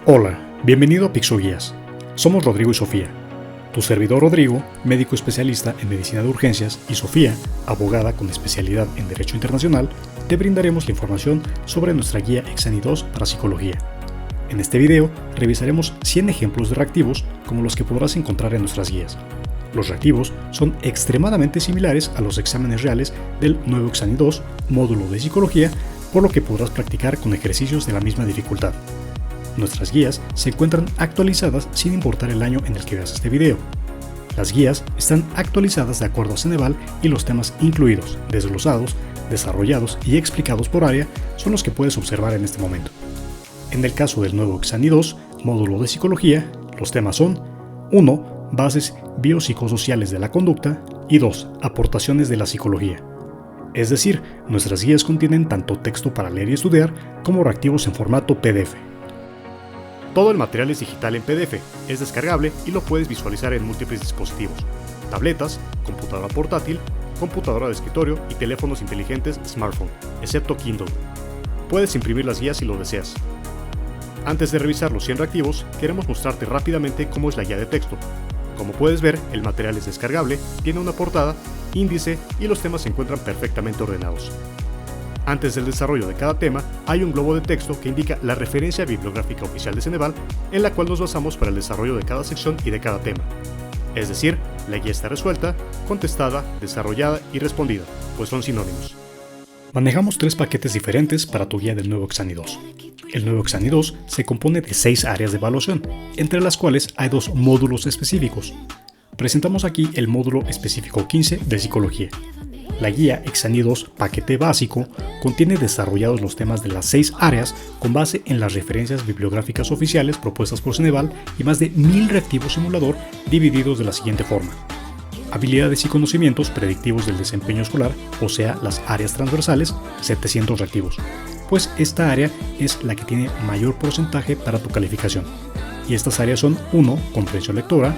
Hola, bienvenido a PixoGuías. Somos Rodrigo y Sofía. Tu servidor Rodrigo, médico especialista en medicina de urgencias, y Sofía, abogada con especialidad en Derecho Internacional, te brindaremos la información sobre nuestra guía Exani II para psicología. En este video revisaremos 100 ejemplos de reactivos como los que podrás encontrar en nuestras guías. Los reactivos son extremadamente similares a los exámenes reales del nuevo Exani II, módulo de psicología, por lo que podrás practicar con ejercicios de la misma dificultad. Nuestras guías se encuentran actualizadas sin importar el año en el que veas este video. Las guías están actualizadas de acuerdo a Ceneval y los temas incluidos, desglosados, desarrollados y explicados por área son los que puedes observar en este momento. En el caso del nuevo Exani II, módulo de psicología, los temas son 1. Bases biopsicosociales de la conducta y 2. Aportaciones de la psicología. Es decir, nuestras guías contienen tanto texto para leer y estudiar como reactivos en formato PDF. Todo el material es digital en PDF, es descargable y lo puedes visualizar en múltiples dispositivos: tabletas, computadora portátil, computadora de escritorio y teléfonos inteligentes smartphone, excepto Kindle. Puedes imprimir las guías si lo deseas. Antes de revisar los 100 reactivos, queremos mostrarte rápidamente cómo es la guía de texto. Como puedes ver, el material es descargable, tiene una portada, índice y los temas se encuentran perfectamente ordenados. Antes del desarrollo de cada tema, hay un globo de texto que indica la referencia bibliográfica oficial de Ceneval, en la cual nos basamos para el desarrollo de cada sección y de cada tema. Es decir, la guía está resuelta, contestada, desarrollada y respondida, pues son sinónimos. Manejamos 3 paquetes diferentes para tu guía del nuevo Exani II. El nuevo Exani II se compone de 6 áreas de evaluación, entre las cuales hay 2 módulos específicos. Presentamos aquí el módulo específico 15 de psicología. La guía Exani II paquete básico contiene desarrollados los temas de las 6 áreas con base en las referencias bibliográficas oficiales propuestas por Ceneval y más de 1000 reactivos simulador divididos de la siguiente forma: habilidades y conocimientos predictivos del desempeño escolar, o sea, las áreas transversales, 700 reactivos, pues esta área es la que tiene mayor porcentaje para tu calificación. Y estas áreas son 1. Comprensión lectora,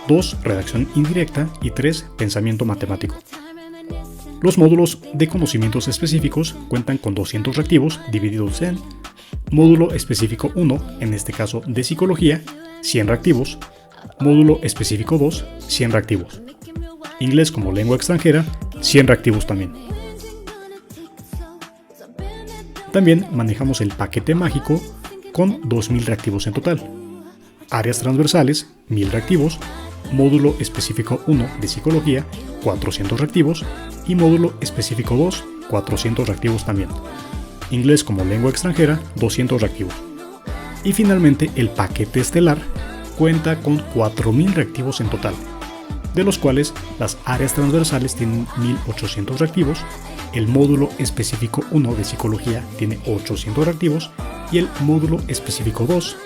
2. Redacción indirecta y 3. Pensamiento matemático. Los módulos de conocimientos específicos cuentan con 200 reactivos divididos en módulo específico 1, en este caso de psicología, 100 reactivos, módulo específico 2, 100 reactivos, inglés como lengua extranjera, 100 reactivos también. También manejamos el paquete mágico con 2000 reactivos en total, áreas transversales, 1000 reactivos, módulo específico 1 de psicología, 400 reactivos, y módulo específico 2, 400 reactivos también. Inglés como lengua extranjera, 200 reactivos. Y finalmente el paquete estelar cuenta con 4000 reactivos en total, de los cuales las áreas transversales tienen 1800 reactivos, el módulo específico 1 de psicología tiene 800 reactivos y el módulo específico 2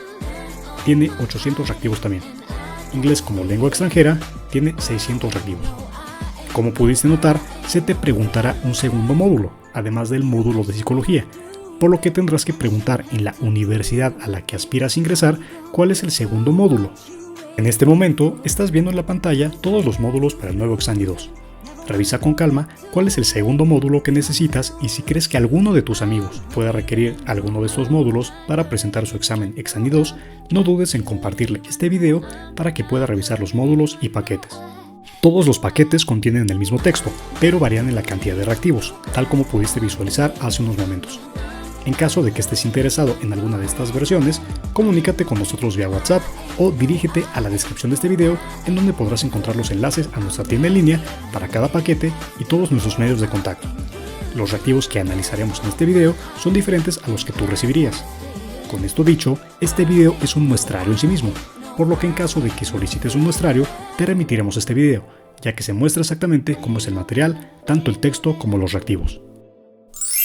tiene 800 reactivos también. Inglés como lengua extranjera tiene 600 reactivos. Como pudiste notar, se te preguntará un segundo módulo, además del módulo de psicología, por lo que tendrás que preguntar en la universidad a la que aspiras a ingresar cuál es el segundo módulo. En este momento estás viendo en la pantalla todos los módulos para el nuevo Exani II. Revisa con calma cuál es el segundo módulo que necesitas y si crees que alguno de tus amigos pueda requerir alguno de estos módulos para presentar su examen Exani II, no dudes en compartirle este video para que pueda revisar los módulos y paquetes. Todos los paquetes contienen el mismo texto, pero varían en la cantidad de reactivos, tal como pudiste visualizar hace unos momentos. En caso de que estés interesado en alguna de estas versiones, comunícate con nosotros vía WhatsApp o dirígete a la descripción de este video, en donde podrás encontrar los enlaces a nuestra tienda en línea para cada paquete y todos nuestros medios de contacto. Los reactivos que analizaremos en este video son diferentes a los que tú recibirías. Con esto dicho, este video es un muestrario en sí mismo, por lo que en caso de que solicites un muestrario, te remitiremos este video, ya que se muestra exactamente cómo es el material, tanto el texto como los reactivos.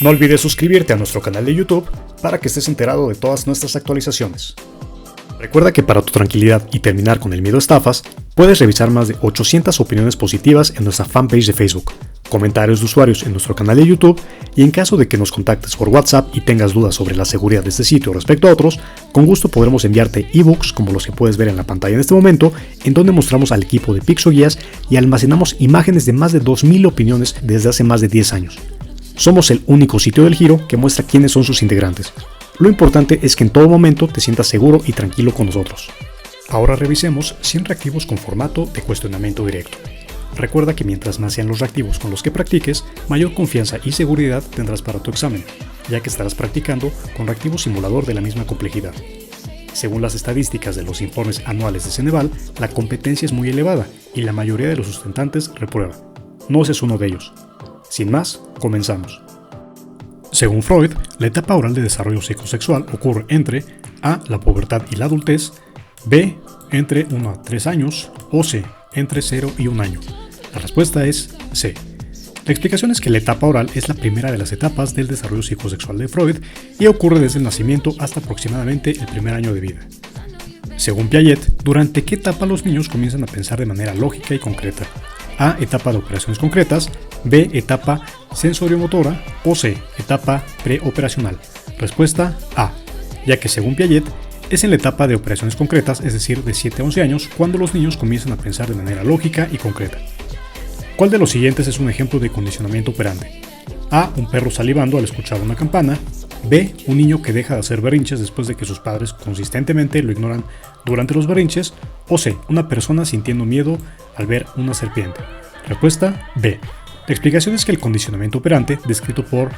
No olvides suscribirte a nuestro canal de YouTube para que estés enterado de todas nuestras actualizaciones. Recuerda que para tu tranquilidad y terminar con el miedo a estafas, puedes revisar más de 800 opiniones positivas en nuestra fanpage de Facebook, comentarios de usuarios en nuestro canal de YouTube y en caso de que nos contactes por WhatsApp y tengas dudas sobre la seguridad de este sitio respecto a otros, con gusto podremos enviarte ebooks como los que puedes ver en la pantalla en este momento, en donde mostramos al equipo de PixoGuías y almacenamos imágenes de más de 2000 opiniones desde hace más de 10 años. Somos el único sitio del Giro que muestra quiénes son sus integrantes. Lo importante es que en todo momento te sientas seguro y tranquilo con nosotros. Ahora revisemos 100 reactivos con formato de cuestionamiento directo. Recuerda que mientras más sean los reactivos con los que practiques, mayor confianza y seguridad tendrás para tu examen, ya que estarás practicando con reactivo simulador de la misma complejidad. Según las estadísticas de los informes anuales de Ceneval, la competencia es muy elevada y la mayoría de los sustentantes reprueban. No seas uno de ellos. Sin más, comenzamos. Según Freud, la etapa oral de desarrollo psicosexual ocurre entre A. La pubertad y la adultez, B. Entre 1 a 3 años o C. Entre 0 y 1 año. La respuesta es C. La explicación es que la etapa oral es la primera de las etapas del desarrollo psicosexual de Freud y ocurre desde el nacimiento hasta aproximadamente el primer año de vida. Según Piaget, ¿durante qué etapa los niños comienzan a pensar de manera lógica y concreta? A. Etapa de operaciones concretas, B. Etapa sensoriomotora o C. Etapa preoperacional. Respuesta A, ya que según Piaget, es en la etapa de operaciones concretas, es decir, de 7 a 11 años, cuando los niños comienzan a pensar de manera lógica y concreta. ¿Cuál de los siguientes es un ejemplo de condicionamiento operante? A. Un perro salivando al escuchar una campana. B. Un niño que deja de hacer berrinches después de que sus padres consistentemente lo ignoran durante los berrinches. O C. Una persona sintiendo miedo al ver una serpiente. Respuesta B. La explicación es que el condicionamiento operante, descrito por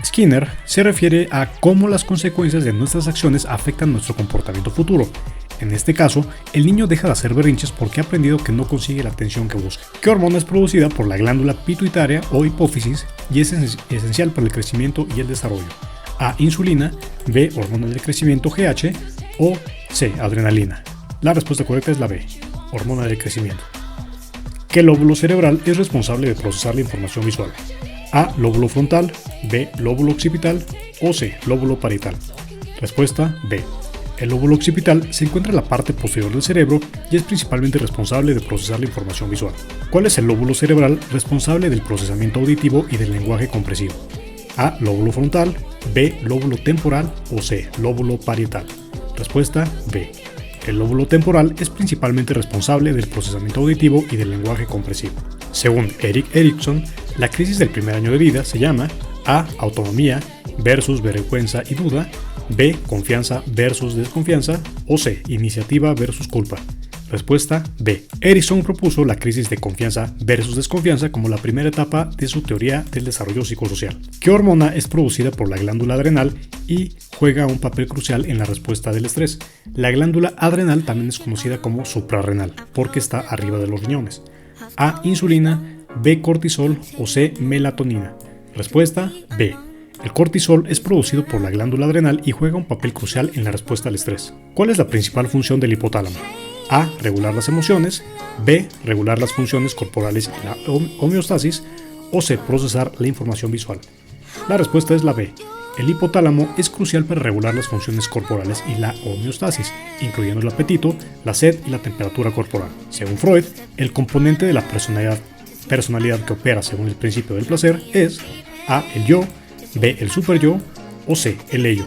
Skinner, se refiere a cómo las consecuencias de nuestras acciones afectan nuestro comportamiento futuro. En este caso, el niño deja de hacer berrinches porque ha aprendido que no consigue la atención que busca. ¿Qué hormona es producida por la glándula pituitaria o hipófisis y es esencial para el crecimiento y el desarrollo? A. Insulina, B. Hormona del crecimiento GH o C. Adrenalina. La respuesta correcta es la B. Hormona del crecimiento. ¿Qué lóbulo cerebral es responsable de procesar la información visual? A. Lóbulo frontal, B. Lóbulo occipital o C. Lóbulo parietal. Respuesta B. El lóbulo occipital se encuentra en la parte posterior del cerebro y es principalmente responsable de procesar la información visual. ¿Cuál es el lóbulo cerebral responsable del procesamiento auditivo y del lenguaje comprensivo? A. Lóbulo frontal, B. Lóbulo temporal o C. Lóbulo parietal. Respuesta B. El lóbulo temporal es principalmente responsable del procesamiento auditivo y del lenguaje comprensivo. Según Erik Erikson, la crisis del primer año de vida se llama A. Autonomía versus vergüenza y duda, B. Confianza versus desconfianza o C. Iniciativa versus culpa. Respuesta B. Erikson propuso la crisis de confianza versus desconfianza como la primera etapa de su teoría del desarrollo psicosocial. ¿Qué hormona es producida por la glándula adrenal y juega un papel crucial en la respuesta del estrés? La glándula adrenal también es conocida como suprarrenal porque está arriba de los riñones. A. Insulina, B. Cortisol o C. Melatonina. Respuesta B. El cortisol es producido por la glándula adrenal y juega un papel crucial en la respuesta al estrés. ¿Cuál es la principal función del hipotálamo? A. Regular las emociones, B. Regular las funciones corporales y la homeostasis o C. Procesar la información visual. La respuesta es la B. El hipotálamo es crucial para regular las funciones corporales y la homeostasis, incluyendo el apetito, la sed y la temperatura corporal. Según Freud, el componente de la personalidad que opera según el principio del placer es A. El yo, B. El superyo o C. El ello.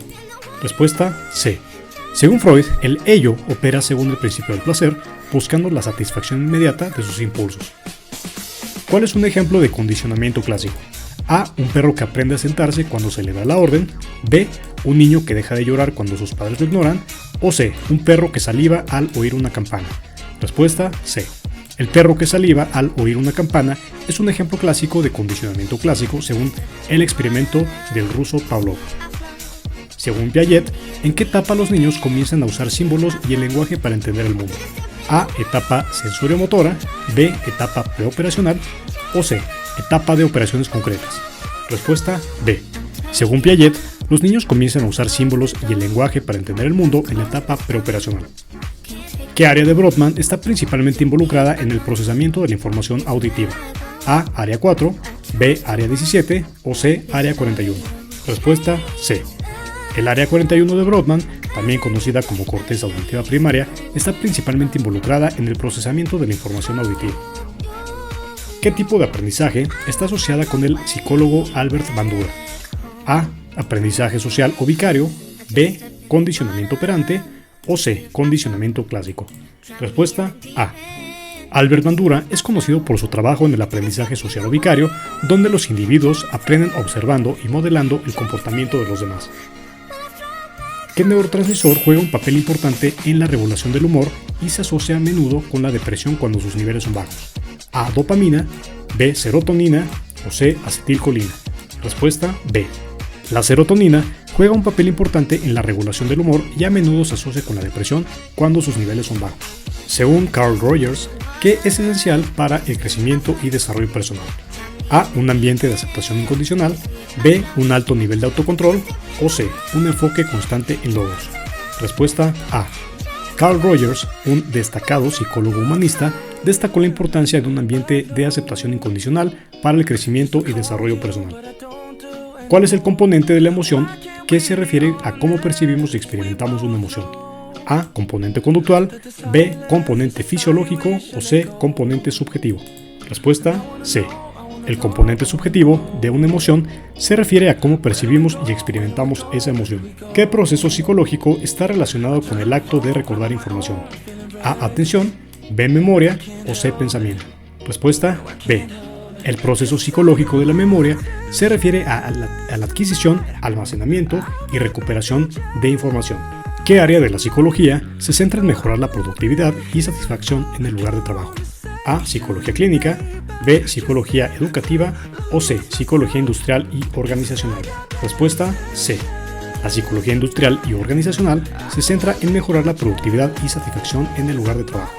Respuesta C. Según Freud, el ello opera según el principio del placer, buscando la satisfacción inmediata de sus impulsos. ¿Cuál es un ejemplo de condicionamiento clásico? A. Un perro que aprende a sentarse cuando se le da la orden, B. Un niño que deja de llorar cuando sus padres lo ignoran, o C. Un perro que saliva al oír una campana. Respuesta C. El perro que saliva al oír una campana es un ejemplo clásico de condicionamiento clásico según el experimento del ruso Pavlov. Según Piaget, ¿en qué etapa los niños comienzan a usar símbolos y el lenguaje para entender el mundo? A. Etapa sensoriomotora, B. Etapa preoperacional o C. Etapa de operaciones concretas. Respuesta B. Según Piaget, los niños comienzan a usar símbolos y el lenguaje para entender el mundo en la etapa preoperacional. ¿Qué área de Brodmann está principalmente involucrada en el procesamiento de la información auditiva? A. Área 4, B. Área 17 o C. Área 41. Respuesta C. El área 41 de Brodmann, también conocida como corteza auditiva primaria, está principalmente involucrada en el procesamiento de la información auditiva. ¿Qué tipo de aprendizaje está asociada con el psicólogo Albert Bandura? A. Aprendizaje social o vicario, B. Condicionamiento operante o C. Condicionamiento clásico. Respuesta A. Albert Bandura es conocido por su trabajo en el aprendizaje social o vicario, donde los individuos aprenden observando y modelando el comportamiento de los demás. ¿Qué neurotransmisor juega un papel importante en la regulación del humor y se asocia a menudo con la depresión cuando sus niveles son bajos? A. Dopamina, B. Serotonina o C. Acetilcolina. Respuesta B. La serotonina juega un papel importante en la regulación del humor y a menudo se asocia con la depresión cuando sus niveles son bajos. Según Carl Rogers, ¿qué es esencial para el crecimiento y desarrollo personal? A. Un ambiente de aceptación incondicional, B. Un alto nivel de autocontrol o C. Un enfoque constante en logros. Respuesta A. Carl Rogers, un destacado psicólogo humanista, destacó la importancia de un ambiente de aceptación incondicional para el crecimiento y desarrollo personal. ¿Cuál es el componente de la emoción que se refiere a cómo percibimos y experimentamos una emoción? A. Componente conductual, B. Componente fisiológico o C. Componente subjetivo. Respuesta C. El componente subjetivo de una emoción se refiere a cómo percibimos y experimentamos esa emoción. ¿Qué proceso psicológico está relacionado con el acto de recordar información? A. Atención, B. Memoria o C. Pensamiento. Respuesta B. El proceso psicológico de la memoria se refiere a la adquisición, almacenamiento y recuperación de información. ¿Qué área de la psicología se centra en mejorar la productividad y satisfacción en el lugar de trabajo? A. Psicología clínica, B. Psicología educativa o C. Psicología industrial y organizacional. Respuesta C. La psicología industrial y organizacional se centra en mejorar la productividad y satisfacción en el lugar de trabajo.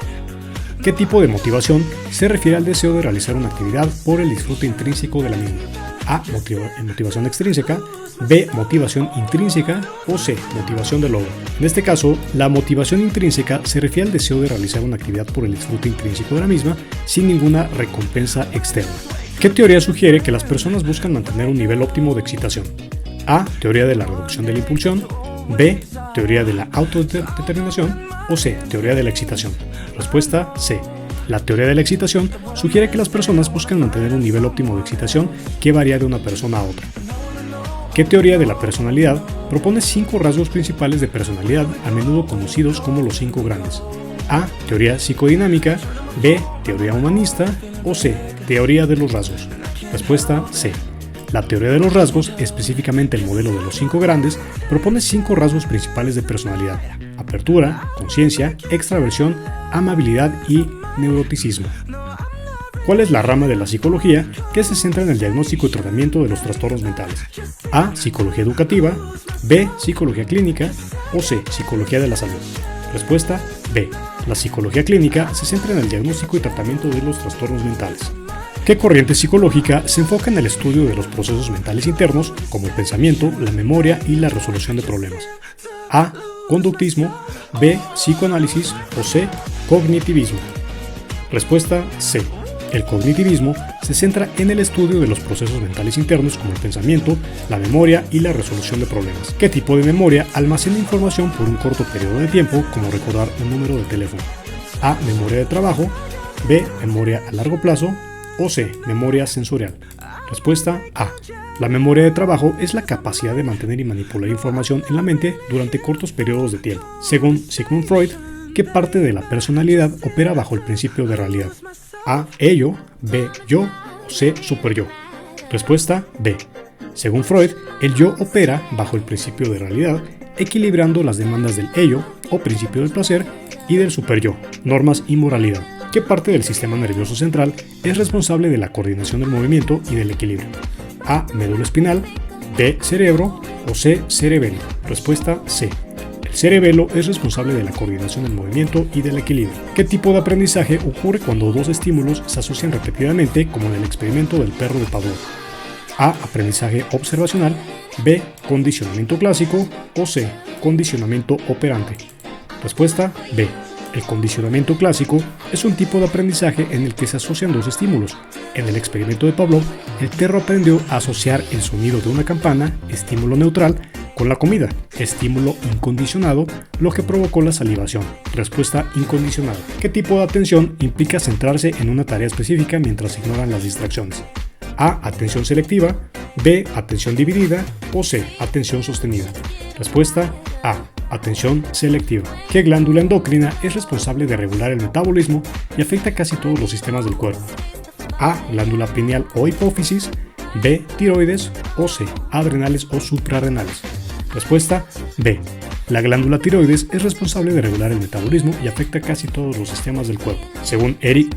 ¿Qué tipo de motivación se refiere al deseo de realizar una actividad por el disfrute intrínseco de la misma? A. Motivación extrínseca, B. Motivación intrínseca o C. Motivación de logro. En este caso, la motivación intrínseca se refiere al deseo de realizar una actividad por el disfrute intrínseco de la misma sin ninguna recompensa externa. ¿Qué teoría sugiere que las personas buscan mantener un nivel óptimo de excitación? A. Teoría de la reducción de la impulsión, B. Teoría de la autodeterminación o C. Teoría de la excitación. Respuesta C. La teoría de la excitación sugiere que las personas buscan mantener un nivel óptimo de excitación que varía de una persona a otra. ¿Qué teoría de la personalidad propone 5 rasgos principales de personalidad, a menudo conocidos como los 5 grandes? A. Teoría psicodinámica, B. Teoría humanista o C. Teoría de los rasgos. Respuesta C. La teoría de los rasgos, específicamente el modelo de los 5 grandes, propone 5 rasgos principales de personalidad: apertura, conciencia, extraversión, amabilidad y neuroticismo. ¿Cuál es la rama de la psicología que se centra en el diagnóstico y tratamiento de los trastornos mentales? A. Psicología educativa, B. Psicología clínica o C. Psicología de la salud. Respuesta B. La psicología clínica se centra en el diagnóstico y tratamiento de los trastornos mentales. ¿Qué corriente psicológica se enfoca en el estudio de los procesos mentales internos, como el pensamiento, la memoria y la resolución de problemas? A. Conductismo, B. Psicoanálisis o C. Cognitivismo. Respuesta C. El cognitivismo se centra en el estudio de los procesos mentales internos como el pensamiento, la memoria y la resolución de problemas. ¿Qué tipo de memoria almacena información por un corto periodo de tiempo, como recordar un número de teléfono? A. Memoria de trabajo, B. Memoria a largo plazo o C. Memoria sensorial. Respuesta A. La memoria de trabajo es la capacidad de mantener y manipular información en la mente durante cortos periodos de tiempo. Según Sigmund Freud, ¿qué parte de la personalidad opera bajo el principio de realidad? A. Ello, B. Yo o C. Superyo. Respuesta B. Según Freud, el yo opera bajo el principio de realidad, equilibrando las demandas del ello o principio del placer y del superyo, normas y moralidad. ¿Qué parte del sistema nervioso central es responsable de la coordinación del movimiento y del equilibrio? A. Médula espinal, B. Cerebro o C. Cerebelo. Respuesta C. El cerebelo es responsable de la coordinación del movimiento y del equilibrio. ¿Qué tipo de aprendizaje ocurre cuando dos estímulos se asocian repetidamente, como en el experimento del perro de Pavlov? A. Aprendizaje observacional, B. Condicionamiento clásico o C. Condicionamiento operante. Respuesta B. El condicionamiento clásico es un tipo de aprendizaje en el que se asocian dos estímulos. En el experimento de Pavlov, el perro aprendió a asociar el sonido de una campana, estímulo neutral, con la comida, estímulo incondicionado, lo que provocó la salivación. Respuesta incondicionada. ¿Qué tipo de atención implica centrarse en una tarea específica mientras se ignoran las distracciones? A. Atención selectiva, B. Atención dividida o C. Atención sostenida. Respuesta A. Atención selectiva. ¿Qué glándula endocrina es responsable de regular el metabolismo y afecta casi todos los sistemas del cuerpo? A. Glándula pineal o hipófisis, B. Tiroides o C. Adrenales o suprarrenales. Respuesta B. La glándula tiroides es responsable de regular el metabolismo y afecta casi todos los sistemas del cuerpo. Según Erik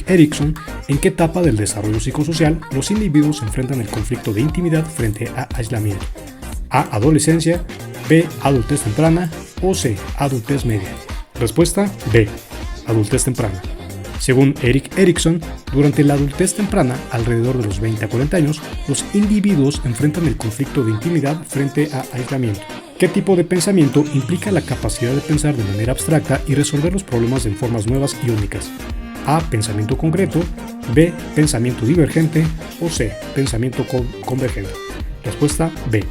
Erikson, ¿en qué etapa del desarrollo psicosocial los individuos enfrentan el conflicto de intimidad frente a aislamiento? A. Adolescencia, B. Adultez temprana o C. Adultez media. Respuesta B. Adultez temprana. Según Erik Erikson, durante la adultez temprana, alrededor de los 20 a 40 años, los individuos enfrentan el conflicto de intimidad frente a aislamiento. ¿Qué tipo de pensamiento implica la capacidad de pensar de manera abstracta y resolver los problemas en formas nuevas y únicas? A. Pensamiento concreto, B. Pensamiento divergente o C. Pensamiento convergente. Respuesta B.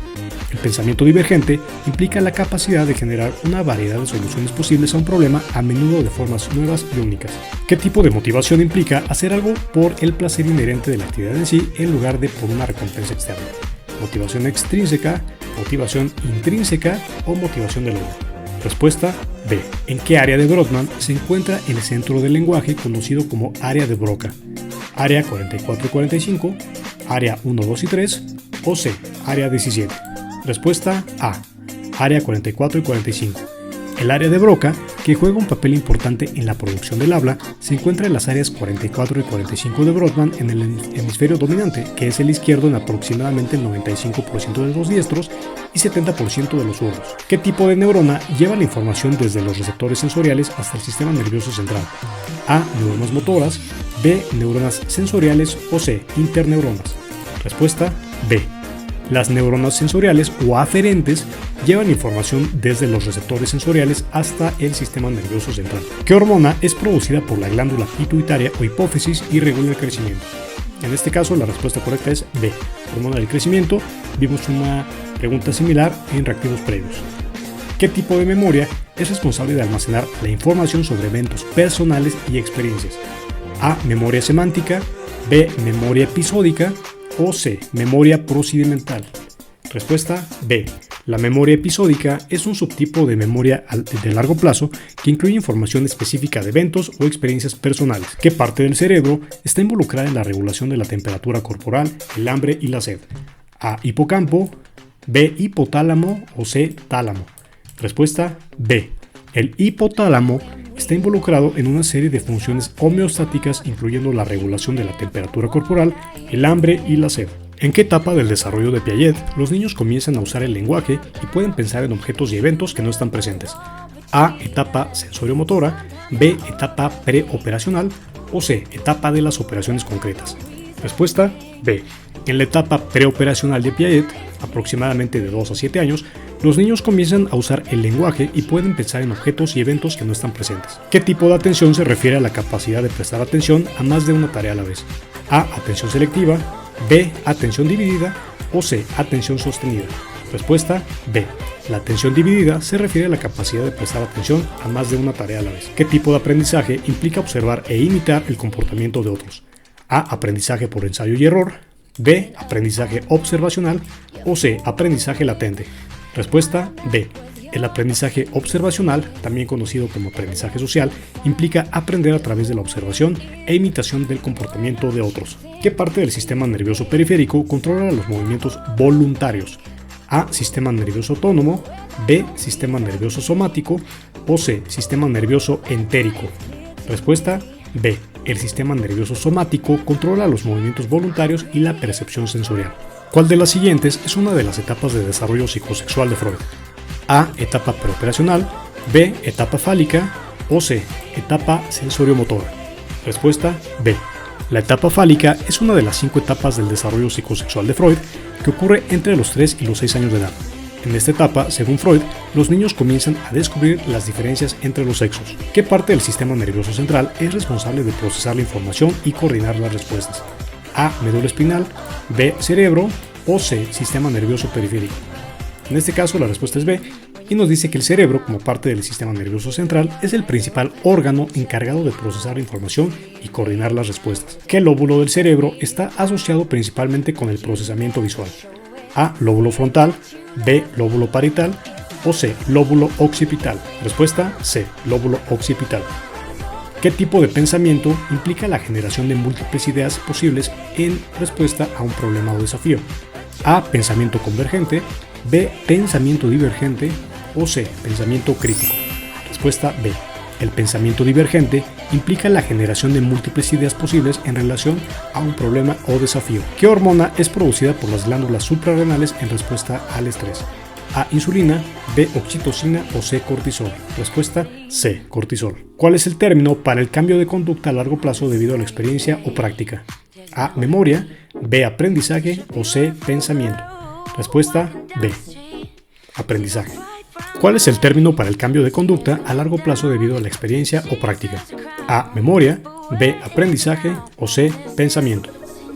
El pensamiento divergente implica la capacidad de generar una variedad de soluciones posibles a un problema, a menudo de formas nuevas y únicas. ¿Qué tipo de motivación implica hacer algo por el placer inherente de la actividad en sí en lugar de por una recompensa externa? Motivación extrínseca, motivación intrínseca o motivación de logro. Respuesta B. ¿En qué área de Brodmann se encuentra el centro del lenguaje conocido como área de Broca? Área 44 y 45, área 1, 2 y 3 o C. Área 17. Respuesta A. Área 44 y 45. El área de Broca, que juega un papel importante en la producción del habla, se encuentra en las áreas 44 y 45 de Brodmann en el hemisferio dominante, que es el izquierdo en aproximadamente el 95% de los diestros y 70% de los zurdos. ¿Qué tipo de neurona lleva la información desde los receptores sensoriales hasta el sistema nervioso central? A. Neuronas motoras, B. Neuronas sensoriales o C. Interneuronas. Respuesta B. Las neuronas sensoriales o aferentes llevan información desde los receptores sensoriales hasta el sistema nervioso central. ¿Qué hormona es producida por la glándula pituitaria o hipófisis y regula el crecimiento? En este caso, la respuesta correcta es B. Hormona del crecimiento. Vimos una pregunta similar en reactivos previos. ¿Qué tipo de memoria es responsable de almacenar la información sobre eventos personales y experiencias? A. Memoria semántica, B. Memoria episódica o C. Memoria procedimental. Respuesta B. La memoria episódica es un subtipo de memoria de largo plazo que incluye información específica de eventos o experiencias personales. ¿Qué parte del cerebro está involucrada en la regulación de la temperatura corporal, el hambre y la sed? A. Hipocampo, B. Hipotálamo o C. Tálamo. Respuesta B. El hipotálamo está involucrado en una serie de funciones homeostáticas, incluyendo la regulación de la temperatura corporal, el hambre y la sed. ¿En qué etapa del desarrollo de Piaget los niños comienzan a usar el lenguaje y pueden pensar en objetos y eventos que no están presentes? A. Etapa sensoriomotora, B. Etapa preoperacional o C. Etapa de las operaciones concretas. Respuesta B. En la etapa preoperacional de Piaget, aproximadamente de 2 a 7 años, los niños comienzan a usar el lenguaje y pueden pensar en objetos y eventos que no están presentes. ¿Qué tipo de atención se refiere a la capacidad de prestar atención a más de una tarea a la vez? A. Atención selectiva, B. Atención dividida o C. Atención sostenida. Respuesta B. La atención dividida se refiere a la capacidad de prestar atención a más de una tarea a la vez. ¿Qué tipo de aprendizaje implica observar e imitar el comportamiento de otros? A. Aprendizaje por ensayo y error, B. Aprendizaje observacional o C. Aprendizaje latente. Respuesta B. El aprendizaje observacional, también conocido como aprendizaje social, implica aprender a través de la observación e imitación del comportamiento de otros. ¿Qué parte del sistema nervioso periférico controla los movimientos voluntarios? A. Sistema nervioso autónomo, B. Sistema nervioso somático o C. Sistema nervioso entérico. Respuesta B. El sistema nervioso somático controla los movimientos voluntarios y la percepción sensorial. ¿Cuál de las siguientes es una de las etapas de desarrollo psicosexual de Freud? A. Etapa preoperacional, B. Etapa fálica o C. Etapa sensoriomotora. Respuesta B. La etapa fálica es una de las 5 etapas del desarrollo psicosexual de Freud que ocurre entre los 3 y los 6 años de edad. En esta etapa, según Freud, los niños comienzan a descubrir las diferencias entre los sexos. ¿Qué parte del sistema nervioso central es responsable de procesar la información y coordinar las respuestas? A. Médula espinal, B. Cerebro o C. Sistema nervioso periférico. En este caso, la respuesta es B, y nos dice que el cerebro, como parte del sistema nervioso central, es el principal órgano encargado de procesar la información y coordinar las respuestas. ¿Qué lóbulo del cerebro está asociado principalmente con el procesamiento visual? A. Lóbulo frontal, B. Lóbulo parietal o C. Lóbulo occipital. Respuesta C. Lóbulo occipital. ¿Qué tipo de pensamiento implica la generación de múltiples ideas posibles en respuesta a un problema o desafío? A. Pensamiento convergente, B. Pensamiento divergente o C. Pensamiento crítico. Respuesta B. El pensamiento divergente implica la generación de múltiples ideas posibles en relación a un problema o desafío. ¿Qué hormona es producida por las glándulas suprarrenales en respuesta al estrés? A. Insulina, B. Oxitocina o C. Cortisol. Respuesta C. Cortisol. ¿Cuál es el término para el cambio de conducta a largo plazo debido a la experiencia o práctica? A. Memoria, B. Aprendizaje o C. Pensamiento. Respuesta B. Aprendizaje. ¿Cuál es el término para el cambio de conducta a largo plazo debido a la experiencia o práctica? A. Memoria, B. Aprendizaje o C. Pensamiento.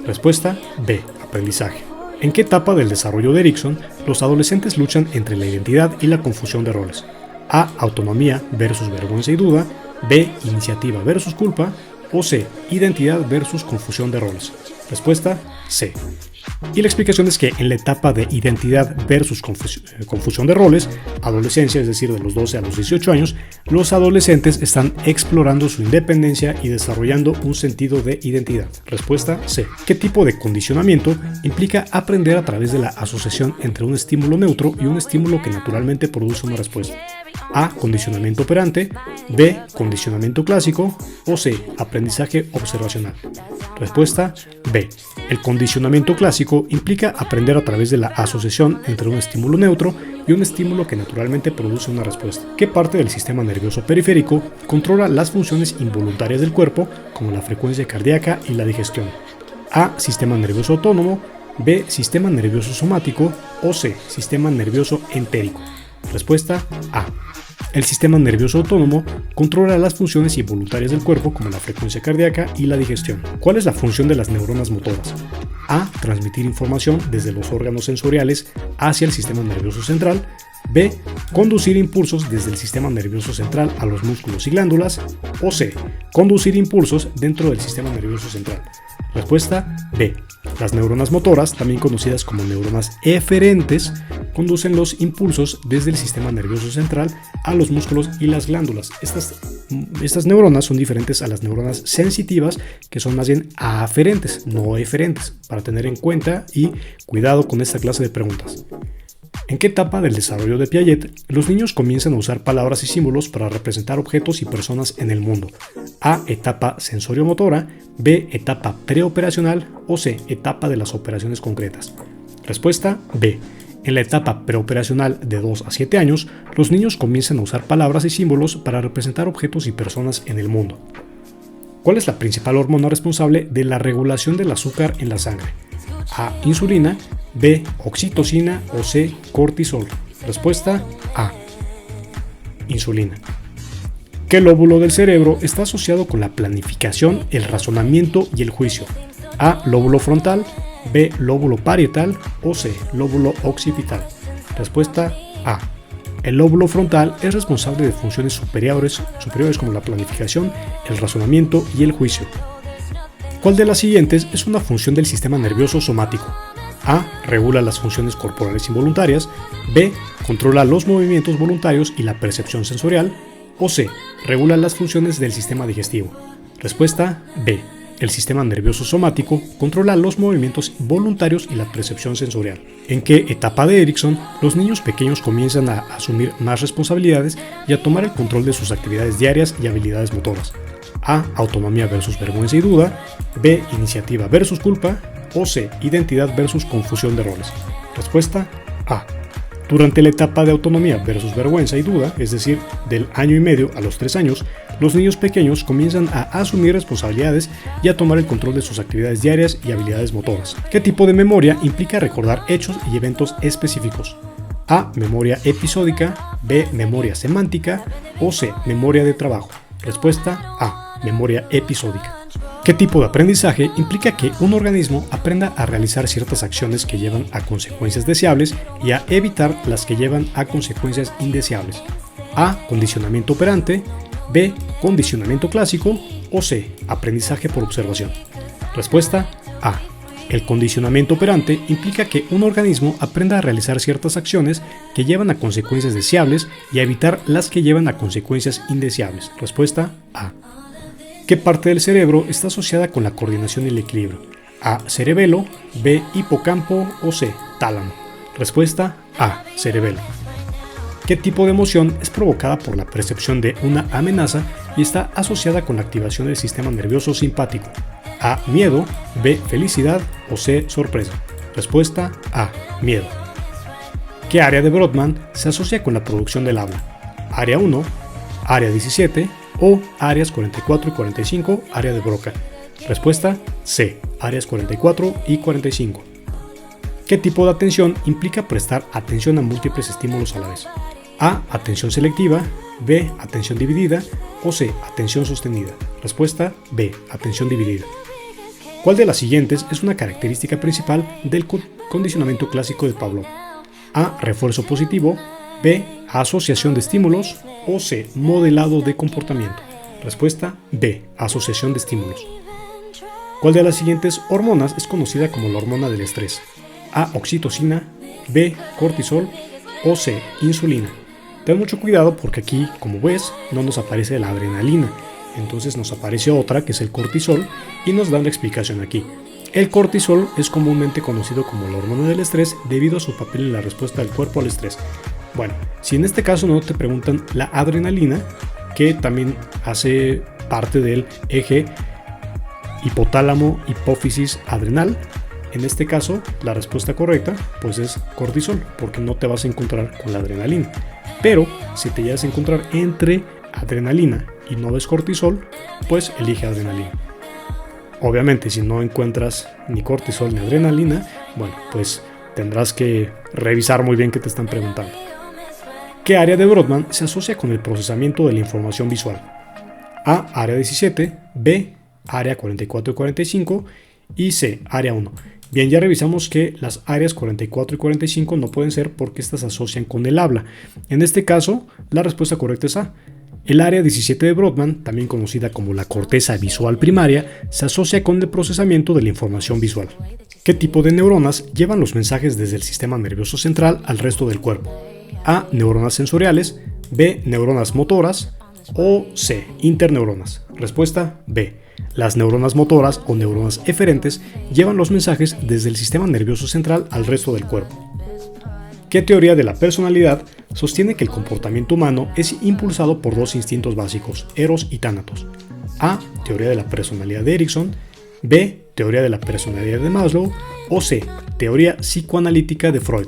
Respuesta B. Aprendizaje. ¿En qué etapa del desarrollo de Erikson los adolescentes luchan entre la identidad y la confusión de roles? A. Autonomía versus vergüenza y duda, B. Iniciativa versus culpa o C. Identidad versus confusión de roles. Respuesta C. Y la explicación es que en la etapa de identidad versus confusión de roles, adolescencia, es decir, de los 12 a los 18 años, los adolescentes están explorando su independencia y desarrollando un sentido de identidad. Respuesta C. ¿Qué tipo de condicionamiento implica aprender a través de la asociación entre un estímulo neutro y un estímulo que naturalmente produce una respuesta? A. Condicionamiento operante, B. Condicionamiento clásico o C. Aprendizaje observacional. Respuesta B. El condicionamiento clásico implica aprender a través de la asociación entre un estímulo neutro y un estímulo que naturalmente produce una respuesta. ¿Qué parte del sistema nervioso periférico controla las funciones involuntarias del cuerpo, como la frecuencia cardíaca y la digestión? A. Sistema nervioso autónomo, B. Sistema nervioso somático o C. Sistema nervioso entérico. Respuesta A. El sistema nervioso autónomo controla las funciones involuntarias del cuerpo como la frecuencia cardíaca y la digestión. ¿Cuál es la función de las neuronas motoras? A. Transmitir información desde los órganos sensoriales hacia el sistema nervioso central. B. Conducir impulsos desde el sistema nervioso central a los músculos y glándulas. O C. Conducir impulsos dentro del sistema nervioso central. Respuesta B. Las neuronas motoras, también conocidas como neuronas eferentes, conducen los impulsos desde el sistema nervioso central a los músculos y las glándulas. Estas neuronas son diferentes a las neuronas sensitivas, que son más bien aferentes, no eferentes, para tener en cuenta y cuidado con esta clase de preguntas. ¿En qué etapa del desarrollo de Piaget los niños comienzan a usar palabras y símbolos para representar objetos y personas en el mundo? A. Etapa sensoriomotora, B. Etapa preoperacional o C. Etapa de las operaciones concretas. Respuesta B. En la etapa preoperacional de 2 a 7 años, los niños comienzan a usar palabras y símbolos para representar objetos y personas en el mundo. ¿Cuál es la principal hormona responsable de la regulación del azúcar en la sangre? A. Insulina, B. Oxitocina o C. Cortisol. Respuesta A. Insulina. ¿Qué lóbulo del cerebro está asociado con la planificación, el razonamiento y el juicio? A. Lóbulo frontal, B. Lóbulo parietal o C. Lóbulo occipital. Respuesta A. El lóbulo frontal es responsable de funciones superiores como la planificación, el razonamiento y el juicio. ¿Cuál de las siguientes es una función del sistema nervioso somático? A. Regula las funciones corporales involuntarias. B. Controla los movimientos voluntarios y la percepción sensorial. O C. Regula las funciones del sistema digestivo. Respuesta B. El sistema nervioso somático controla los movimientos voluntarios y la percepción sensorial. ¿En qué etapa de Erikson los niños pequeños comienzan a asumir más responsabilidades y a tomar el control de sus actividades diarias y habilidades motoras? A. Autonomía versus vergüenza y duda. B. Iniciativa versus culpa. O C. Identidad versus confusión de roles. Respuesta A. Durante la etapa de autonomía versus vergüenza y duda, es decir, del año y medio a los 3 años, los niños pequeños comienzan a asumir responsabilidades y a tomar el control de sus actividades diarias y habilidades motoras. ¿Qué tipo de memoria implica recordar hechos y eventos específicos? A. Memoria episódica, B. Memoria semántica o C. Memoria de trabajo. Respuesta A. Memoria episódica. ¿Qué tipo de aprendizaje implica que un organismo aprenda a realizar ciertas acciones que llevan a consecuencias deseables y a evitar las que llevan a consecuencias indeseables? A. Condicionamiento operante, B. Condicionamiento clásico o C. Aprendizaje por observación. Respuesta A. El condicionamiento operante implica que un organismo aprenda a realizar ciertas acciones que llevan a consecuencias deseables y a evitar las que llevan a consecuencias indeseables. Respuesta A. ¿Qué parte del cerebro está asociada con la coordinación y el equilibrio? A. Cerebelo, B. Hipocampo o C. Tálamo. Respuesta A. Cerebelo. ¿Qué tipo de emoción es provocada por la percepción de una amenaza y está asociada con la activación del sistema nervioso simpático? A. Miedo, B. Felicidad o C. Sorpresa. Respuesta A. Miedo. ¿Qué área de Brodmann se asocia con la producción del habla? Área 1, área 17 o áreas 44 y 45, área de Broca. Respuesta C. Áreas 44 y 45. ¿Qué tipo de atención implica prestar atención a múltiples estímulos a la vez? A. Atención selectiva, B. Atención dividida o C. Atención sostenida. Respuesta B. Atención dividida. ¿Cuál de las siguientes es una característica principal del condicionamiento clásico de Pavlov? A. Refuerzo positivo, B. Asociación de estímulos o C. Modelado de comportamiento. Respuesta B. Asociación de estímulos. ¿Cuál de las siguientes hormonas es conocida como la hormona del estrés? A. Oxitocina, B. Cortisol o C. Insulina. Ten mucho cuidado porque aquí, como ves, no nos aparece la adrenalina, entonces nos aparece otra que es el cortisol y nos dan la explicación aquí. El cortisol es comúnmente conocido como la hormona del estrés debido a su papel en la respuesta del cuerpo al estrés. Bueno, si en este caso no te preguntan la adrenalina, que también hace parte del eje hipotálamo, hipófisis, adrenal, en este caso la respuesta correcta pues es cortisol, porque no te vas a encontrar con la adrenalina. Pero si te llegas a encontrar entre adrenalina y no ves cortisol, pues elige adrenalina. Obviamente si no encuentras ni cortisol ni adrenalina, bueno, pues tendrás que revisar muy bien qué te están preguntando. ¿Qué área de Brodmann se asocia con el procesamiento de la información visual? A. Área 17, B. Área 44 y 45 y C. Área 1. Bien, ya revisamos que las áreas 44 y 45 no pueden ser porque estas se asocian con el habla. En este caso, la respuesta correcta es A. El área 17 de Brodmann, también conocida como la corteza visual primaria, se asocia con el procesamiento de la información visual. ¿Qué tipo de neuronas llevan los mensajes desde el sistema nervioso central al resto del cuerpo? A. Neuronas sensoriales, B. Neuronas motoras o C. Interneuronas. Respuesta B. Las neuronas motoras o neuronas eferentes llevan los mensajes desde el sistema nervioso central al resto del cuerpo. ¿Qué teoría de la personalidad sostiene que el comportamiento humano es impulsado por dos instintos básicos, eros y tánatos? A. Teoría de la personalidad de Erikson, B. Teoría de la personalidad de Maslow o C. Teoría psicoanalítica de Freud.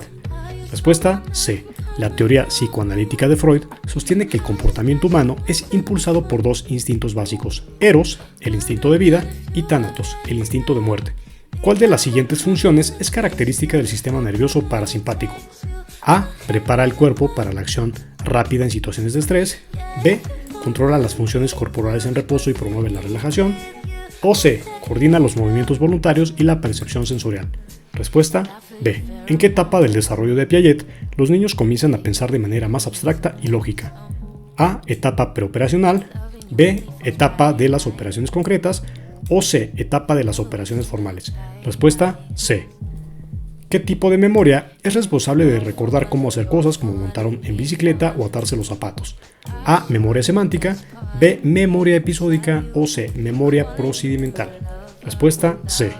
Respuesta C. La teoría psicoanalítica de Freud sostiene que el comportamiento humano es impulsado por dos instintos básicos, eros, el instinto de vida, y tánatos, el instinto de muerte. ¿Cuál de las siguientes funciones es característica del sistema nervioso parasimpático? A. Prepara el cuerpo para la acción rápida en situaciones de estrés, B. Controla las funciones corporales en reposo y promueve la relajación, o C. Coordina los movimientos voluntarios y la percepción sensorial. Respuesta B. ¿En qué etapa del desarrollo de Piaget los niños comienzan a pensar de manera más abstracta y lógica? A. Etapa preoperacional, B. Etapa de las operaciones concretas o C. Etapa de las operaciones formales. Respuesta C. ¿Qué tipo de memoria es responsable de recordar cómo hacer cosas como montar en bicicleta o atarse los zapatos? A. Memoria semántica, B. Memoria episódica o C. Memoria procedimental. Respuesta C.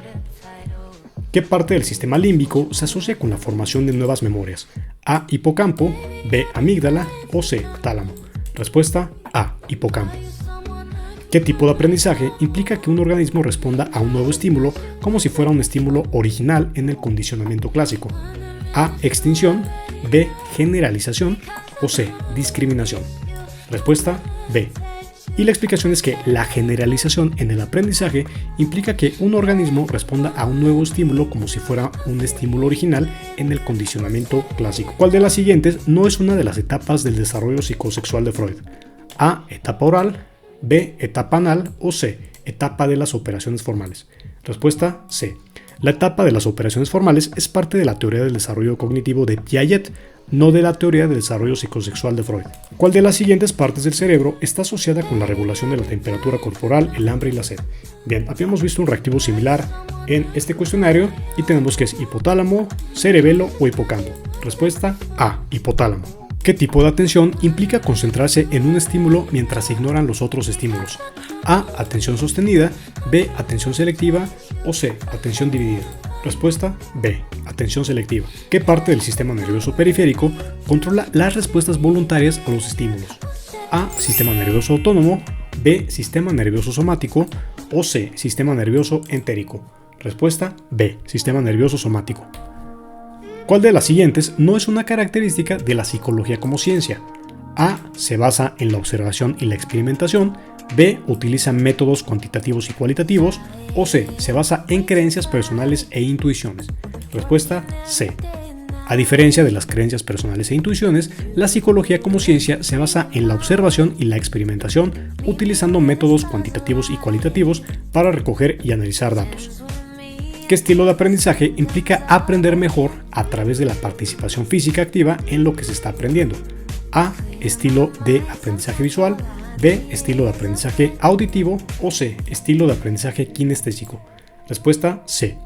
¿Qué parte del sistema límbico se asocia con la formación de nuevas memorias? A. Hipocampo, B. Amígdala o C. Tálamo. Respuesta A. Hipocampo. ¿Qué tipo de aprendizaje implica que un organismo responda a un nuevo estímulo como si fuera un estímulo original en el condicionamiento clásico? A. Extinción, B. Generalización o C. Discriminación. Respuesta B. Y la explicación es que la generalización en el aprendizaje implica que un organismo responda a un nuevo estímulo como si fuera un estímulo original en el condicionamiento clásico. ¿Cuál de las siguientes no es una de las etapas del desarrollo psicosexual de Freud? A. Etapa oral, B. Etapa anal o C. Etapa de las operaciones formales. Respuesta C. La etapa de las operaciones formales es parte de la teoría del desarrollo cognitivo de Piaget, no de la teoría del desarrollo psicosexual de Freud. ¿Cuál de las siguientes partes del cerebro está asociada con la regulación de la temperatura corporal, el hambre y la sed? Bien, habíamos visto un reactivo similar en este cuestionario y tenemos que es hipotálamo, cerebelo o hipocampo. Respuesta A. Hipotálamo. ¿Qué tipo de atención implica concentrarse en un estímulo mientras se ignoran los otros estímulos? A. Atención sostenida, B. Atención selectiva o C. Atención dividida. Respuesta B. Atención selectiva. ¿Qué parte del sistema nervioso periférico controla las respuestas voluntarias a los estímulos? A. Sistema nervioso autónomo. B. Sistema nervioso somático. O C. Sistema nervioso entérico. Respuesta B. Sistema nervioso somático. ¿Cuál de las siguientes no es una característica de la psicología como ciencia? A. Se basa en la observación y la experimentación. B. Utiliza métodos cuantitativos y cualitativos. O C. Se basa en creencias personales e intuiciones. Respuesta C. A diferencia de las creencias personales e intuiciones, la psicología como ciencia se basa en la observación y la experimentación, utilizando métodos cuantitativos y cualitativos para recoger y analizar datos. ¿Qué estilo de aprendizaje implica aprender mejor a través de la participación física activa en lo que se está aprendiendo? A. Estilo de aprendizaje visual. B. Estilo de aprendizaje auditivo. O C. Estilo de aprendizaje kinestésico. Respuesta C.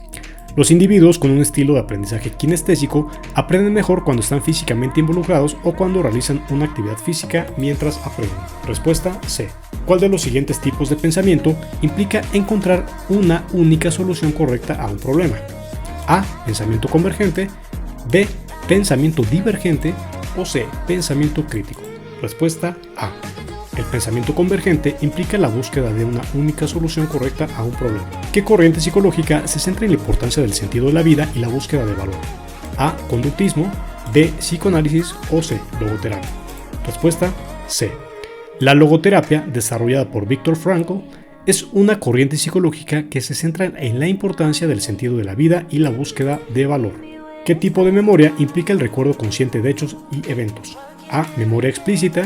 Los individuos con un estilo de aprendizaje kinestésico aprenden mejor cuando están físicamente involucrados o cuando realizan una actividad física mientras aprenden. Respuesta C. ¿Cuál de los siguientes tipos de pensamiento implica encontrar una única solución correcta a un problema? A. Pensamiento convergente. B. Pensamiento divergente. O C. Pensamiento crítico. Respuesta A. El pensamiento convergente implica la búsqueda de una única solución correcta a un problema. ¿Qué corriente psicológica se centra en la importancia del sentido de la vida y la búsqueda de valor? A. Conductismo. B. Psicoanálisis. O C. Logoterapia. Respuesta C. La logoterapia, desarrollada por Viktor Frankl, es una corriente psicológica que se centra en la importancia del sentido de la vida y la búsqueda de valor. ¿Qué tipo de memoria implica el recuerdo consciente de hechos y eventos? A. Memoria explícita.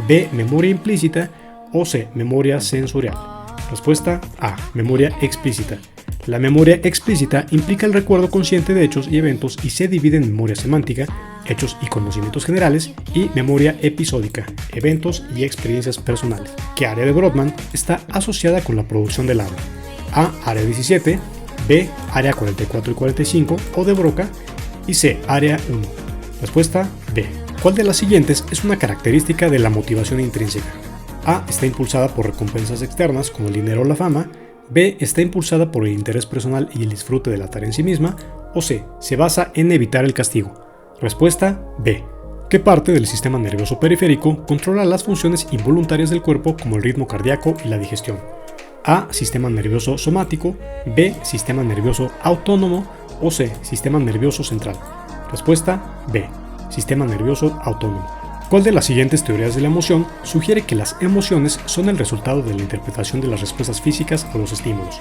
B. Memoria implícita. O C. Memoria sensorial. Respuesta A. Memoria explícita. La memoria explícita implica el recuerdo consciente de hechos y eventos y se divide en memoria semántica, hechos y conocimientos generales, y memoria episódica, eventos y experiencias personales. ¿Qué área de Brodmann está asociada con la producción del habla? A. Área 17. B. Área 44 y 45 o de Broca. Y C. Área 1. Respuesta B. ¿Cuál de las siguientes es una característica de la motivación intrínseca? A. Está impulsada por recompensas externas como el dinero o la fama. B. Está impulsada por el interés personal y el disfrute de la tarea en sí misma. O C. Se basa en evitar el castigo. Respuesta B. ¿Qué parte del sistema nervioso periférico controla las funciones involuntarias del cuerpo como el ritmo cardíaco y la digestión? A. Sistema nervioso somático. B. Sistema nervioso autónomo. O C. Sistema nervioso central. Respuesta B. Sistema nervioso autónomo. ¿Cuál de las siguientes teorías de la emoción sugiere que las emociones son el resultado de la interpretación de las respuestas físicas a los estímulos?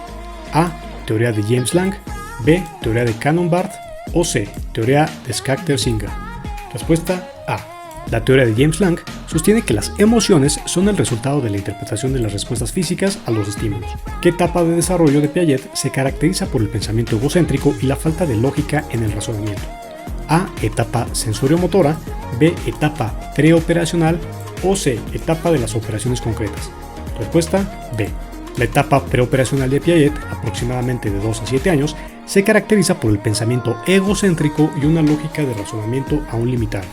A. Teoría de James Lange. B. Teoría de Cannon-Barth. O C. Teoría de Schachter-Singer. Respuesta A. La teoría de James Lange sostiene que las emociones son el resultado de la interpretación de las respuestas físicas a los estímulos. ¿Qué etapa de desarrollo de Piaget se caracteriza por el pensamiento egocéntrico y la falta de lógica en el razonamiento? A. Etapa sensoriomotora. B. Etapa preoperacional. O C. Etapa de las operaciones concretas. Respuesta B. La etapa preoperacional de Piaget, aproximadamente de 2 a 7 años, se caracteriza por el pensamiento egocéntrico y una lógica de razonamiento aún limitada.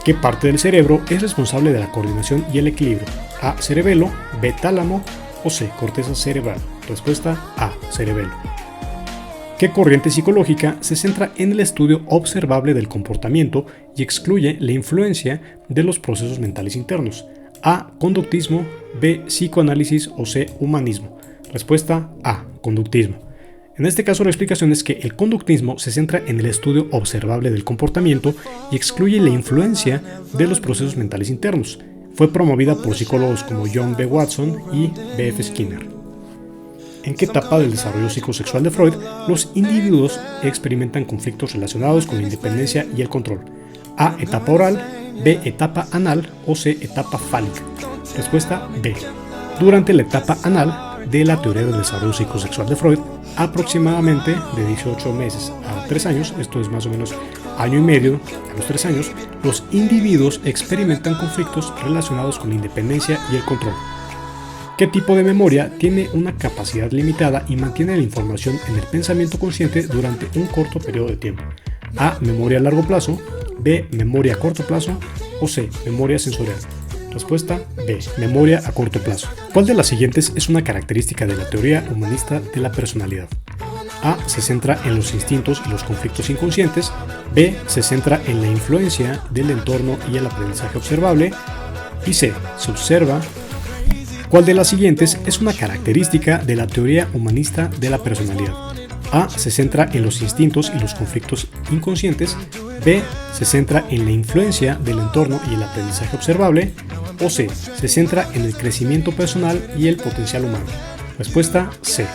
¿Qué parte del cerebro es responsable de la coordinación y el equilibrio? A. Cerebelo. B. Tálamo. O C. Corteza cerebral. Respuesta A. Cerebelo. ¿Qué corriente psicológica se centra en el estudio observable del comportamiento y excluye la influencia de los procesos mentales internos? A. Conductismo. B. Psicoanálisis. O C. Humanismo. Respuesta A. Conductismo. En este caso la explicación es que el conductismo se centra en el estudio observable del comportamiento y excluye la influencia de los procesos mentales internos. Fue promovida por psicólogos como John B. Watson y B. F. Skinner. ¿En qué etapa del desarrollo psicosexual de Freud los individuos experimentan conflictos relacionados con la independencia y el control? A. Etapa oral. B. Etapa anal. O C. Etapa fálica. Respuesta B. Durante la etapa anal de la teoría del desarrollo psicosexual de Freud, aproximadamente de 18 meses a 3 años, esto es más o menos año y medio a los 3 años, los individuos experimentan conflictos relacionados con la independencia y el control. ¿Qué tipo de memoria tiene una capacidad limitada y mantiene la información en el pensamiento consciente durante un corto periodo de tiempo? A. Memoria a largo plazo. B. Memoria a corto plazo. O C. Memoria sensorial. Respuesta B. Memoria a corto plazo. ¿Cuál de las siguientes es una característica de la teoría humanista de la personalidad? A. Se centra en los instintos y los conflictos inconscientes. B. Se centra en la influencia del entorno y el aprendizaje observable. Y C. Se observa. ¿Cuál de las siguientes es una característica de la teoría humanista de la personalidad? A. Se centra en los instintos y los conflictos inconscientes. B. Se centra en la influencia del entorno y el aprendizaje observable. O C. Se centra en el crecimiento personal y el potencial humano. Respuesta C.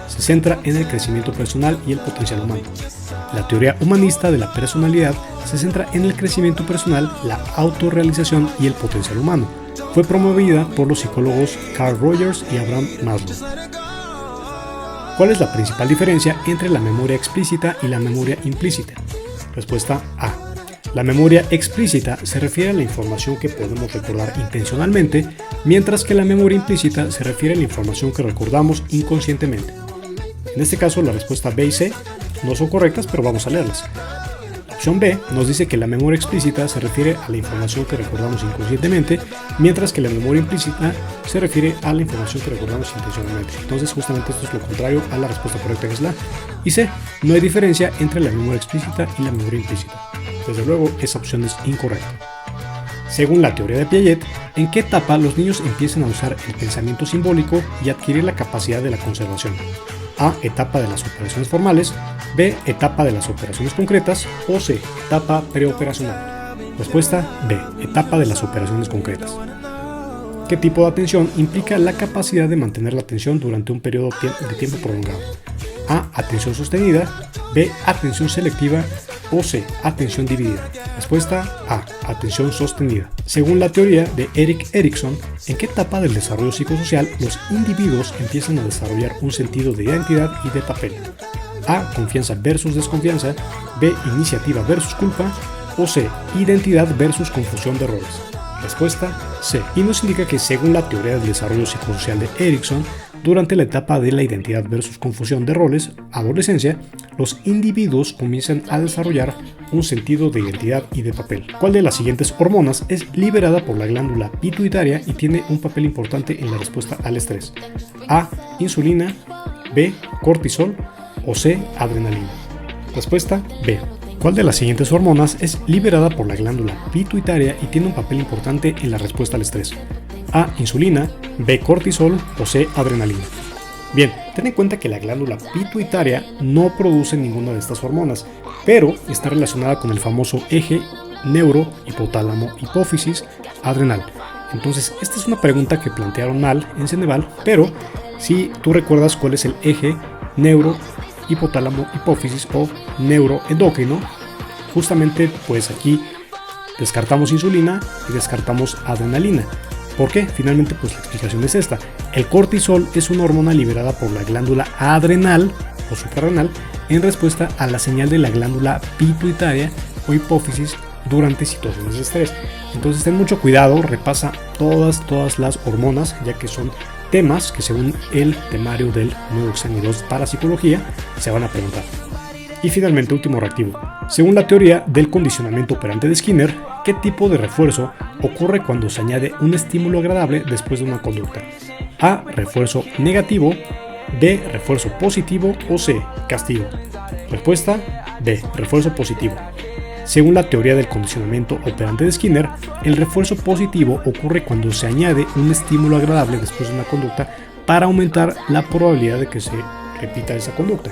Se centra en el crecimiento personal y el potencial humano. La teoría humanista de la personalidad se centra en el crecimiento personal, la autorrealización y el potencial humano. Fue promovida por los psicólogos Carl Rogers y Abraham Maslow. ¿Cuál es la principal diferencia entre la memoria explícita y la memoria implícita? Respuesta A. La memoria explícita se refiere a la información que podemos recordar intencionalmente, mientras que la memoria implícita se refiere a la información que recordamos inconscientemente. En este caso, la respuesta B y C no son correctas, pero vamos a leerlas. La opción B nos dice que la memoria explícita se refiere a la información que recordamos inconscientemente, mientras que la memoria implícita se refiere a la información que recordamos intencionalmente. Entonces, justamente esto es lo contrario a la respuesta correcta, que es la A. Y C, no hay diferencia entre la memoria explícita y la memoria implícita. Desde luego, esa opción es incorrecta. Según la teoría de Piaget, ¿en qué etapa los niños empiezan a usar el pensamiento simbólico y adquirir la capacidad de la conservación? A. Etapa de las operaciones formales. B. Etapa de las operaciones concretas. O C. Etapa preoperacional. Respuesta B. Etapa de las operaciones concretas. ¿Qué tipo de atención implica la capacidad de mantener la atención durante un periodo de tiempo prolongado? A. Atención sostenida. B. Atención selectiva. O C. Atención dividida. Respuesta A. Atención sostenida. Según la teoría de Erik Erikson, ¿en qué etapa del desarrollo psicosocial los individuos empiezan a desarrollar un sentido de identidad y de papel? A. Confianza versus desconfianza. B. Iniciativa versus culpa. O C. Identidad versus confusión de roles. Respuesta C. Y nos indica que según la teoría del desarrollo psicosocial de Erikson, durante la etapa de la identidad versus confusión de roles, adolescencia, los individuos comienzan a desarrollar un sentido de identidad y de papel. ¿Cuál de las siguientes hormonas es liberada por la glándula pituitaria y tiene un papel importante en la respuesta al estrés? A. Insulina. B. Cortisol. O C. Adrenalina. Respuesta B. ¿Cuál de las siguientes hormonas es liberada por la glándula pituitaria y tiene un papel importante en la respuesta al estrés? A. Insulina. B. Cortisol. O C. Adrenalina. Bien, ten en cuenta que la glándula pituitaria no produce ninguna de estas hormonas, pero está relacionada con el famoso eje neuro-hipotálamo-hipófisis adrenal. Entonces, esta es una pregunta que plantearon mal en Ceneval, pero si tú recuerdas cuál es el eje neuro-hipotálamo-hipófisis o neuroendocrino, justamente pues aquí descartamos insulina y descartamos adrenalina. ¿Por qué? Finalmente, pues la explicación es esta. El cortisol es una hormona liberada por la glándula adrenal o suprarrenal en respuesta a la señal de la glándula pituitaria o hipófisis durante situaciones de estrés. Entonces ten mucho cuidado, repasa todas las hormonas, ya que son temas que según el temario del nuevo examen 2 para psicología se van a preguntar. Y finalmente, último reactivo. Según la teoría del condicionamiento operante de Skinner, ¿qué tipo de refuerzo ocurre cuando se añade un estímulo agradable después de una conducta? A. Refuerzo negativo. B. Refuerzo positivo. O C. Castigo. Respuesta B. Refuerzo positivo. Según la teoría del condicionamiento operante de Skinner, el refuerzo positivo ocurre cuando se añade un estímulo agradable después de una conducta para aumentar la probabilidad de que se repita esa conducta.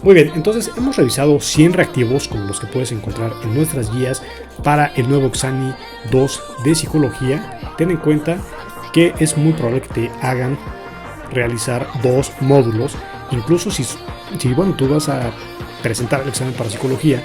Muy bien, entonces hemos revisado 100 reactivos como los que puedes encontrar en nuestras guías para el nuevo examen 2 de psicología. Ten en cuenta que es muy probable que te hagan realizar 2 módulos, incluso si tú vas a presentar el examen para psicología,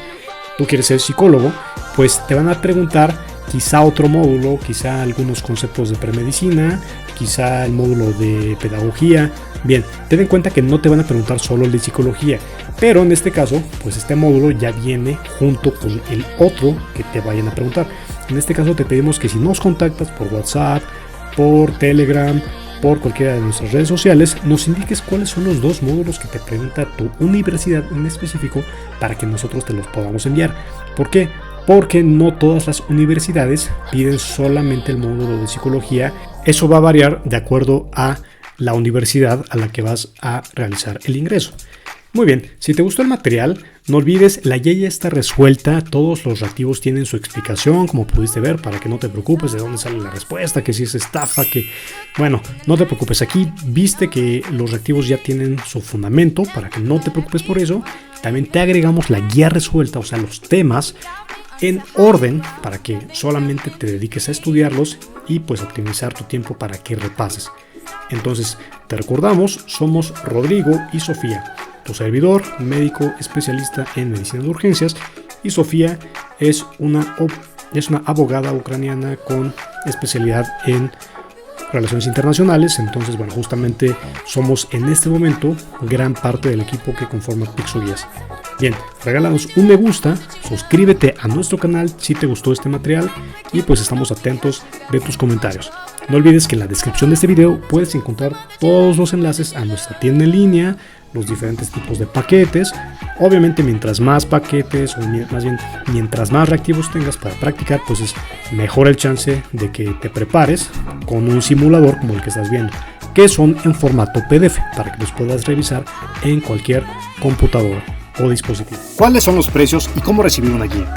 tú quieres ser psicólogo, pues te van a preguntar quizá otro módulo, quizá algunos conceptos de premedicina, quizá el módulo de pedagogía. Bien, ten en cuenta que no te van a preguntar solo el de psicología, pero en este caso, pues este módulo ya viene junto con el otro que te vayan a preguntar. En este caso te pedimos que si nos contactas por WhatsApp, por Telegram, por cualquiera de nuestras redes sociales, nos indiques cuáles son los 2 módulos que te pregunta tu universidad en específico para que nosotros te los podamos enviar. ¿Por qué? Porque no todas las universidades piden solamente el módulo de psicología. Eso va a variar de acuerdo a la universidad a la que vas a realizar el ingreso. Muy bien, si te gustó el material, no olvides, la guía ya está resuelta, todos los reactivos tienen su explicación, como pudiste ver, para que no te preocupes de dónde sale la respuesta, que si es estafa, que... Bueno, no te preocupes, aquí viste que los reactivos ya tienen su fundamento, para que no te preocupes por eso. También te agregamos la guía resuelta, o sea, los temas en orden, para que solamente te dediques a estudiarlos y pues optimizar tu tiempo para que repases. Entonces, te recordamos, somos Rodrigo y Sofía, tu servidor, médico especialista en medicina de urgencias, y Sofía es una abogada ucraniana con especialidad en relaciones internacionales. Entonces, bueno, justamente somos en este momento gran parte del equipo que conforma Pixoguías. Bien, regálanos un me gusta, suscríbete a nuestro canal si te gustó este material y pues estamos atentos de tus comentarios. No olvides que en la descripción de este video puedes encontrar todos los enlaces a nuestra tienda en línea, los diferentes tipos de paquetes. Obviamente mientras más paquetes, o más bien mientras más reactivos tengas para practicar, pues es mejor el chance de que te prepares con un simulador como el que estás viendo, que son en formato PDF para que los puedas revisar en cualquier computadora o dispositivo. ¿Cuáles son los precios y cómo recibir una guía?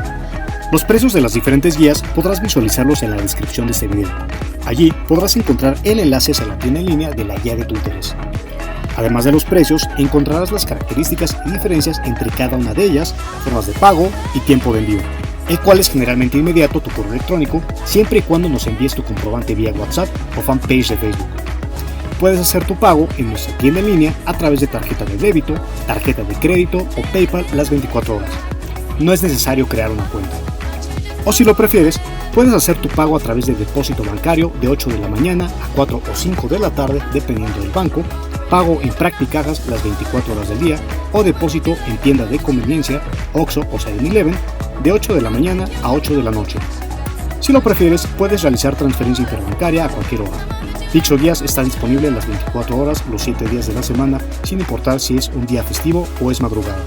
Los precios de las diferentes guías podrás visualizarlos en la descripción de este video. Allí podrás encontrar el enlace a la tienda en línea de la guía de tu interés. Además de los precios, encontrarás las características y diferencias entre cada una de ellas, formas de pago y tiempo de envío, el cual es generalmente inmediato tu correo electrónico, siempre y cuando nos envíes tu comprobante vía WhatsApp o fanpage de Facebook. Puedes hacer tu pago en nuestra tienda en línea a través de tarjeta de débito, tarjeta de crédito o PayPal las 24 horas. No es necesario crear una cuenta. O si lo prefieres, puedes hacer tu pago a través de depósito bancario de 8 de la mañana a 4 o 5 de la tarde, dependiendo del banco, pago en Practicajas las 24 horas del día o depósito en tienda de conveniencia, Oxxo o 7-Eleven, de 8 de la mañana a 8 de la noche. Si lo prefieres, puedes realizar transferencia interbancaria a cualquier hora. Pixoguías está disponible las 24 horas, los 7 días de la semana, sin importar si es un día festivo o es madrugada.